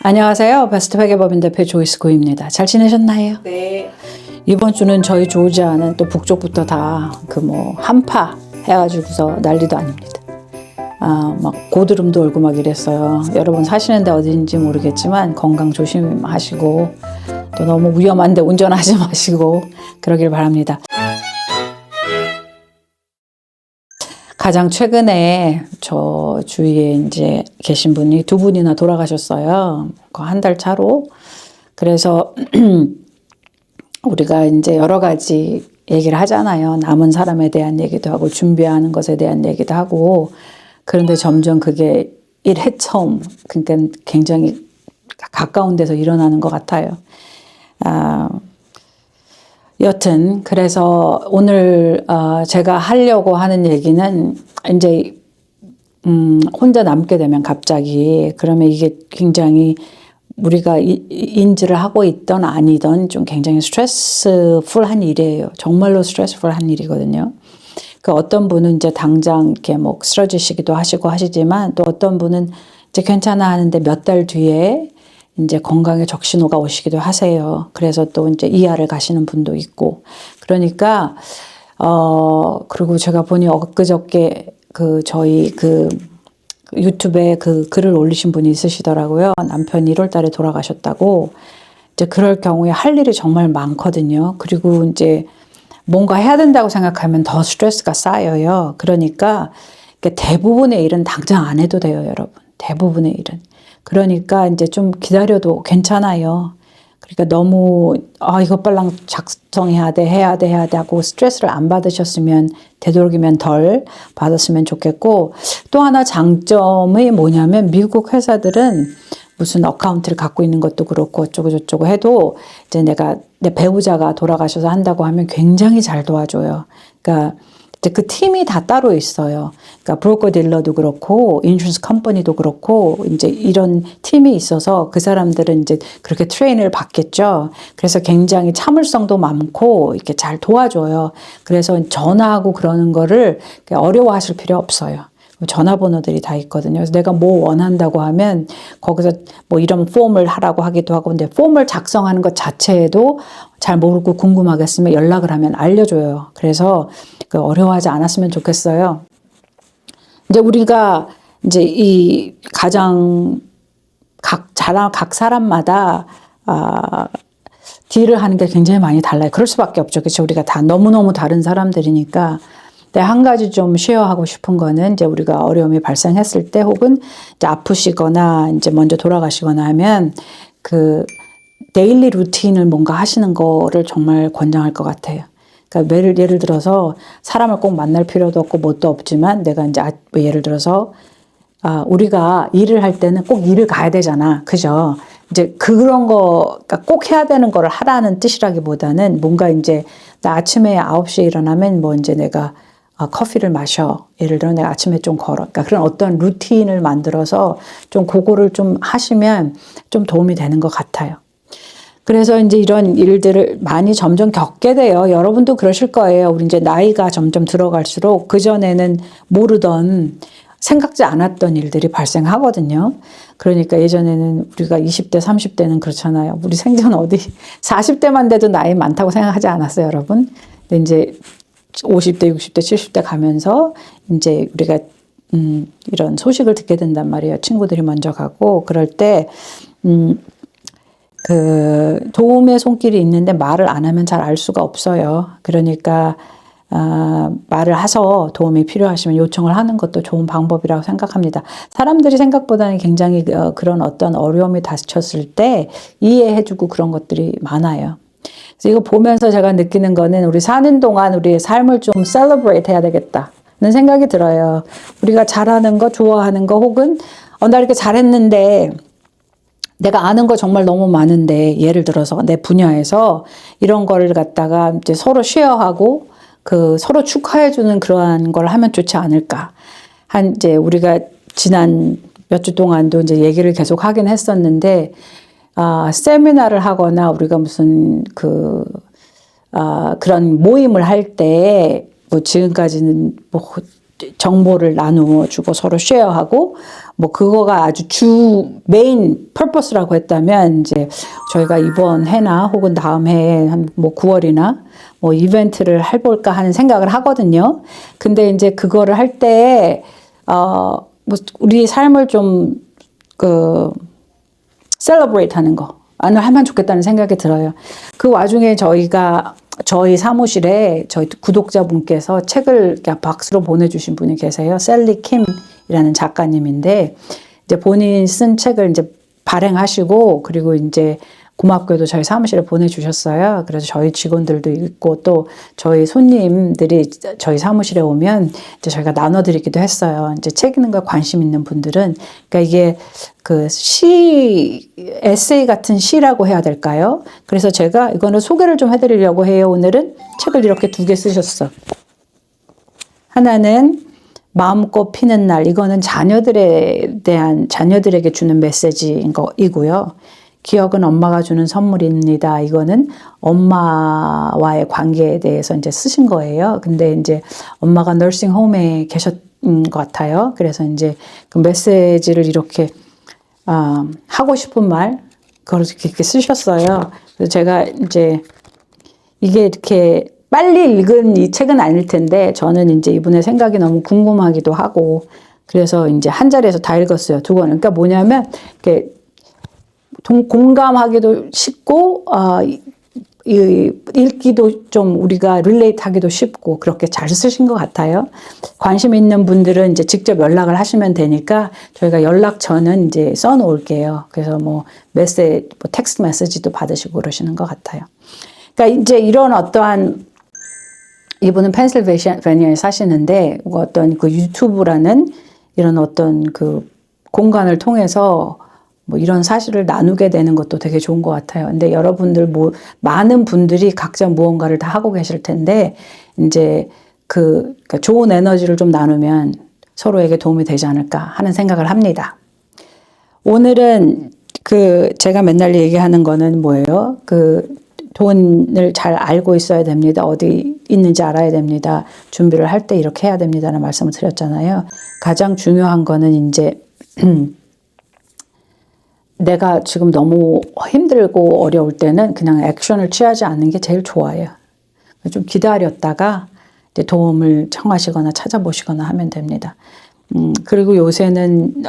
안녕하세요. 베스트 회계법인 대표 조이스 고입니다. 잘 지내셨나요? 네. 이번 주는 저희 조지아는 또 북쪽부터 다 한파 해가지고서 난리도 아닙니다. 막 고드름도 올고 막 이랬어요. 여러분 사시는데 어딘지 모르겠지만 건강 조심하시고 또 너무 위험한데 운전하지 마시고 그러길 바랍니다. 가장 최근에 저 주위에 이제 계신 분이 두 분이나 돌아가셨어요. 한 달 차로. 그래서 우리가 이제 여러 가지 얘기를 하잖아요. 남은 사람에 대한 얘기도 하고 준비하는 것에 대한 얘기도 하고. 그런데 점점 그게 일회처음, 그러니까 굉장히 가까운 데서 일어나는 것 같아요. 여튼 그래서 오늘 제가 하려고 하는 얘기는 이제 혼자 남게 되면 갑자기 그러면 이게 굉장히 우리가 인지를 하고 있던 아니던 좀 굉장히 스트레스풀한 일이에요. 정말로 스트레스풀한 일이거든요. 그 어떤 분은 이제 당장 이렇게 쓰러지시기도 하시고 하시지만 또 어떤 분은 이제 괜찮아 하는데 몇 달 뒤에 이제 건강에 적신호가 오시기도 하세요. 그래서 또 이제 이하를 가시는 분도 있고. 그러니까, 그리고 제가 보니 엊그저께 저희 유튜브에 글을 올리신 분이 있으시더라고요. 남편이 1월 달에 돌아가셨다고. 이제 그럴 경우에 할 일이 정말 많거든요. 그리고 이제 뭔가 해야 된다고 생각하면 더 스트레스가 쌓여요. 그러니까 대부분의 일은 당장 안 해도 돼요, 여러분. 대부분의 일은. 그러니까 이제 좀 기다려도 괜찮아요. 그러니까 너무 이것 빨랑 작성해야 돼, 해야 돼 하고 스트레스를 안 받으셨으면 되도록이면 덜 받았으면 좋겠고, 또 하나 장점이 뭐냐면 미국 회사들은 무슨 어카운트를 갖고 있는 것도 그렇고 어쩌고 저쩌고 해도 이제 내 배우자가 돌아가셔서 한다고 하면 굉장히 잘 도와줘요. 그러니까 이제 그 팀이 다 따로 있어요. 그러니까 브로커 딜러도 그렇고 인슈런스 컴퍼니도 그렇고 이제 이런 팀이 있어서 그 사람들은 이제 그렇게 트레이닝을 받겠죠. 그래서 굉장히 참을성도 많고 이렇게 잘 도와줘요. 그래서 전화하고 그러는 거를 어려워하실 필요 없어요. 전화번호들이 다 있거든요. 그래서 내가 뭐 원한다고 하면 거기서 이런 폼을 하라고 하기도 하고, 근데 폼을 작성하는 것 자체에도 잘 모르고 궁금하겠으면 연락을 하면 알려줘요. 그래서 어려워하지 않았으면 좋겠어요. 이제 우리가 이제 이 가장 각 사람마다 딜을 하는 게 굉장히 많이 달라요. 그럴 수밖에 없죠. 그렇죠. 우리가 다 너무너무 다른 사람들이니까. 근데 한 가지 좀 쉐어하고 싶은 거는 이제 우리가 어려움이 발생했을 때 혹은 이제 아프시거나 이제 먼저 돌아가시거나 하면 데일리 루틴을 뭔가 하시는 거를 정말 권장할 것 같아요. 그러니까 예를 들어서 사람을 꼭 만날 필요도 없고 뭣도 없지만 내가 이제 예를 들어서 우리가 일을 할 때는 꼭 일을 가야 되잖아. 그죠? 이제 그런 그러니까 꼭 해야 되는 거를 하라는 뜻이라기보다는 뭔가 이제 나 아침에 9시에 일어나면 이제 내가 커피를 마셔. 예를 들어 내가 아침에 좀 걸어. 그러니까 그런 어떤 루틴을 만들어서 좀 그거를 좀 하시면 좀 도움이 되는 것 같아요. 그래서 이제 이런 일들을 많이 점점 겪게 돼요. 여러분도 그러실 거예요. 우리 이제 나이가 점점 들어갈수록 그전에는 모르던 생각지 않았던 일들이 발생하거든요. 그러니까 예전에는 우리가 20대, 30대는 그렇잖아요. 우리 생전 어디 40대만 돼도 나이 많다고 생각하지 않았어요, 여러분. 근데 이제 50대, 60대, 70대 가면서 이제 우리가 이런 소식을 듣게 된단 말이에요. 친구들이 먼저 가고 그럴 때 도움의 손길이 있는데 말을 안 하면 잘 알 수가 없어요. 그러니까 말을 해서 도움이 필요하시면 요청을 하는 것도 좋은 방법이라고 생각합니다. 사람들이 생각보다는 굉장히 그런 어떤 어려움이 닥쳤을 때 이해해주고 그런 것들이 많아요. 그래서 이거 보면서 제가 느끼는 거는 우리 사는 동안 우리의 삶을 좀 셀러브레이트 해야 되겠다는 생각이 들어요. 우리가 잘하는 거, 좋아하는 거 혹은 나 이렇게 잘했는데 내가 아는 거 정말 너무 많은데 예를 들어서 내 분야에서 이런 거를 갖다가 이제 서로 쉐어하고 서로 축하해주는 그러한 걸 하면 좋지 않을까. 이제 우리가 지난 몇 주 동안도 이제 얘기를 계속 하긴 했었는데 세미나를 하거나 우리가 무슨 그런 모임을 할 때 지금까지는 정보를 나누어 주고 서로 쉐어하고 뭐 그거가 아주 주 메인 퍼포스라고 했다면 이제 저희가 이번 해나 혹은 다음 해에 한 뭐 9월이나 뭐 이벤트를 해볼까 하는 생각을 하거든요. 근데 이제 그거를 할 때 뭐 우리 삶을 좀 셀러브레이트 하는 거 하면 좋겠다는 생각이 들어요. 그 와중에 저희 사무실에 저희 구독자분께서 책을 박스로 보내주신 분이 계세요. 셀리 킴이라는 작가님인데 이제 본인 쓴 책을 이제 발행하시고 그리고 이제 고맙게도 저희 사무실에 보내주셨어요. 그래서 저희 직원들도 읽고 또 저희 손님들이 저희 사무실에 오면 이제 저희가 나눠드리기도 했어요. 이제 책 읽는 거에 관심 있는 분들은 그러니까 이게 그 에세이 같은 시라고 해야 될까요? 그래서 제가 이거는 소개를 좀 해드리려고 해요. 오늘은 책을 이렇게 2개 쓰셨어. 하나는 마음껏 피는 날. 이거는 자녀들에게 주는 메시지인 거이고요. 기억은 엄마가 주는 선물입니다. 이거는 엄마와의 관계에 대해서 이제 쓰신 거예요. 근데 이제 엄마가 너싱홈에 계셨던 것 같아요. 그래서 이제 그 메시지를 이렇게 하고 싶은 말 그렇게 이렇게 쓰셨어요. 그래서 제가 이제 이게 이렇게 빨리 읽은 이 책은 아닐 텐데 저는 이제 이분의 생각이 너무 궁금하기도 하고 그래서 이제 한 자리에서 다 읽었어요. 2권. 그러니까 뭐냐면 이렇게 공감하기도 쉽고 읽기도 좀 우리가 릴레이트 하기도 쉽고 그렇게 잘 쓰신 것 같아요. 관심 있는 분들은 이제 직접 연락을 하시면 되니까 저희가 연락처는 이제 써놓을게요. 그래서 뭐 텍스트 메시지도 받으시고 그러시는 것 같아요. 그러니까 이제 이런 어떠한 이분은 펜실베니아에 사시는데 어떤 그 유튜브라는 이런 어떤 그 공간을 통해서 뭐 이런 사실을 나누게 되는 것도 되게 좋은 것 같아요. 근데 여러분들 많은 분들이 각자 무언가를 다 하고 계실 텐데 이제 그러니까 좋은 에너지를 좀 나누면 서로에게 도움이 되지 않을까 하는 생각을 합니다. 오늘은 제가 맨날 얘기하는 거는 뭐예요? 돈을 잘 알고 있어야 됩니다. 어디 있는지 알아야 됩니다. 준비를 할 때 이렇게 해야 됩니다라는 말씀을 드렸잖아요. 가장 중요한 거는 이제 내가 지금 너무 힘들고 어려울 때는 그냥 액션을 취하지 않는 게 제일 좋아요. 좀 기다렸다가 이제 도움을 청하시거나 찾아보시거나 하면 됩니다. 그리고 요새는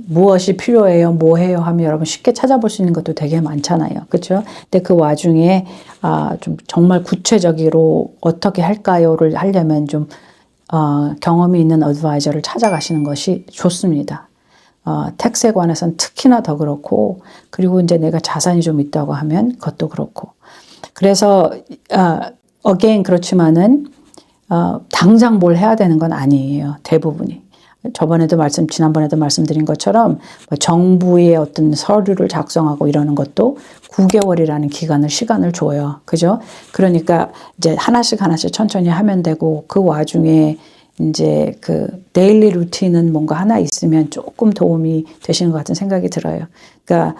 무엇이 필요해요, 뭐 해요 하면 여러분 쉽게 찾아볼 수 있는 것도 되게 많잖아요. 그렇죠? 근데 그 와중에 좀 정말 구체적으로 어떻게 할까요를 하려면 좀 경험이 있는 어드바이저를 찾아가시는 것이 좋습니다. 텍스에 관해서는 특히나 더 그렇고 그리고 이제 내가 자산이 좀 있다고 하면 그것도 그렇고 그래서 again 그렇지만은 당장 뭘 해야 되는 건 아니에요. 대부분이. 지난번에도 말씀드린 것처럼 정부의 어떤 서류를 작성하고 이러는 것도 9개월이라는 시간을 줘요. 그죠? 그러니까 이제 하나씩 천천히 하면 되고 그 와중에 이제 데일리 루틴은 뭔가 하나 있으면 조금 도움이 되시는 것 같은 생각이 들어요. 그러니까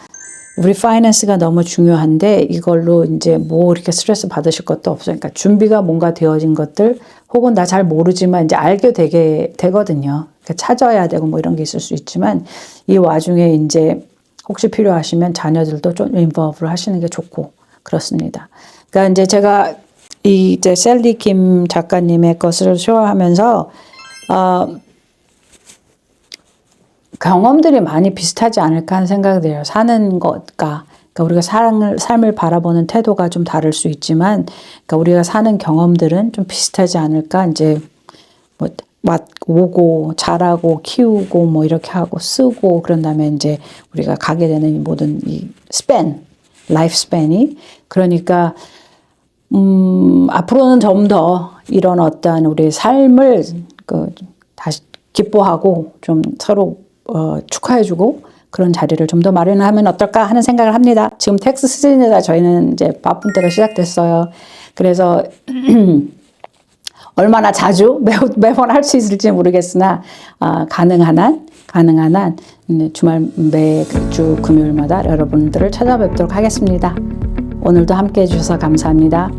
우리 파이낸스가 너무 중요한데 이걸로 이제 뭐 이렇게 스트레스 받으실 것도 없어요. 그러니까 준비가 뭔가 되어진 것들 혹은 나 잘 모르지만 이제 알게 되거든요. 그러니까 찾아야 되고 뭐 이런 게 있을 수 있지만 이 와중에 이제 혹시 필요하시면 자녀들도 좀 인볼브를 하시는 게 좋고 그렇습니다. 그러니까 이제 제가 이제 셀리 킴 작가님의 것을 쇼하면서 경험들이 많이 비슷하지 않을까 하는 생각이 들어요. 사는 것과 그러니까 우리가 삶을 바라보는 태도가 좀 다를 수 있지만 그러니까 우리가 사는 경험들은 좀 비슷하지 않을까. 이제 뭐 오고 자라고 키우고 뭐 이렇게 하고 쓰고 그런 다음에 이제 우리가 가게 되는 모든 이 라이프 스팬이 그러니까 앞으로는 좀 더 이런 어떤 우리 삶을 다시 기뻐하고 좀 서로 축하해주고 그런 자리를 좀 더 마련하면 어떨까 하는 생각을 합니다. 지금 텍스 시즌이라 저희는 이제 바쁜 때가 시작됐어요. 그래서 얼마나 자주 매번 할 수 있을지 모르겠으나 가능한 한 주말 매주 금요일마다 여러분들을 찾아뵙도록 하겠습니다. 오늘도 함께 해주셔서 감사합니다.